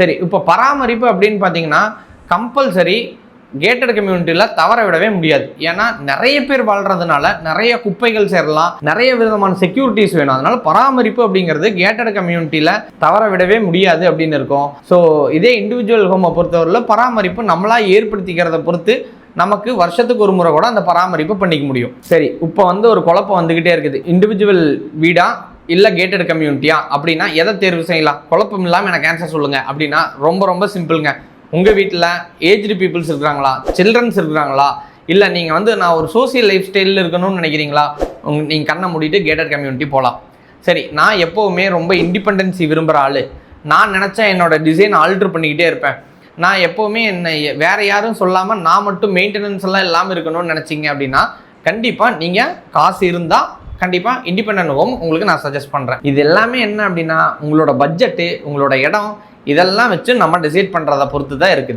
சரி, இப்போ பராமரிப்பு அப்படின்னு பார்த்தீங்கன்னா கம்பல்சரி கேட்டட் கம்யூனிட்டியில் தவற விடவே முடியாது. ஏன்னா நிறைய பேர் வாழ்றதுனால நிறைய குப்பைகள் சேரலாம், நிறைய விதமான செக்யூரிட்டிஸ் வேணும். அதனால பராமரிப்பு அப்படிங்கிறது கேட்டட் கம்யூனிட்டியில் தவற விடவே முடியாது அப்படின்னு இருக்கும். ஸோ இதே இண்டிவிஜுவல் ஹோமை பொறுத்தவரையில் பராமரிப்பு நம்மளா ஏற்படுத்திக்கிறத பொறுத்து நமக்கு வருஷத்துக்கு ஒரு முறை கூட அந்த பராமரிப்பு பண்ணிக்க முடியும். சரி, இப்போ ஒரு குழப்பம் வந்துகிட்டே இருக்குது. இண்டிவிஜுவல் வீடா இல்லை கேட்டட் கம்யூனிட்டியா அப்படின்னா எதை தேர்வு செய்யலாம்? குழப்பம் இல்லாமல் எனக்கு ஆன்சர் சொல்லுங்க அப்படின்னா ரொம்ப ரொம்ப சிம்பிளுங்க. உங்கள் வீட்டில் ஏஜ்டு பீப்புள்ஸ் இருக்கிறாங்களா, சில்ட்ரன்ஸ் இருக்கிறாங்களா, இல்லை நீங்கள் நான் ஒரு சோசியல் லைஃப் ஸ்டைலில் இருக்கணும்னு நினைக்கிறீங்களா, நீங்கள் கண்ணை மூடிட்டு கேட்டட் கம்யூனிட்டி போகலாம். சரி, நான் எப்போவுமே ரொம்ப இண்டிபெண்டன்சி விரும்புகிற ஆள், நான் நினச்சா என்னோட டிசைன் ஆல்ட்ரு பண்ணிக்கிட்டே இருப்பேன், நான் எப்போவுமே என்னை வேறு யாரும் சொல்லாமல் நான் மட்டும் மெயின்டெனன்ஸ் எல்லாம் இல்லாமல் இருக்கணும்னு நினச்சிங்க அப்படின்னா கண்டிப்பாக நீங்கள் காசு இருந்தால் கண்டிப்பாக இண்டிபெண்டன்ட் ஹோம் உங்களுக்கு நான் சஜஸ்ட் பண்ணுறேன். இது எல்லாமே என்ன அப்படின்னா உங்களோட பட்ஜெட்டு, உங்களோட இடம், இதெல்லாம் வச்சு நம்ம டிசைட் பண்ணுறதை பொறுத்து தான் இருக்குது.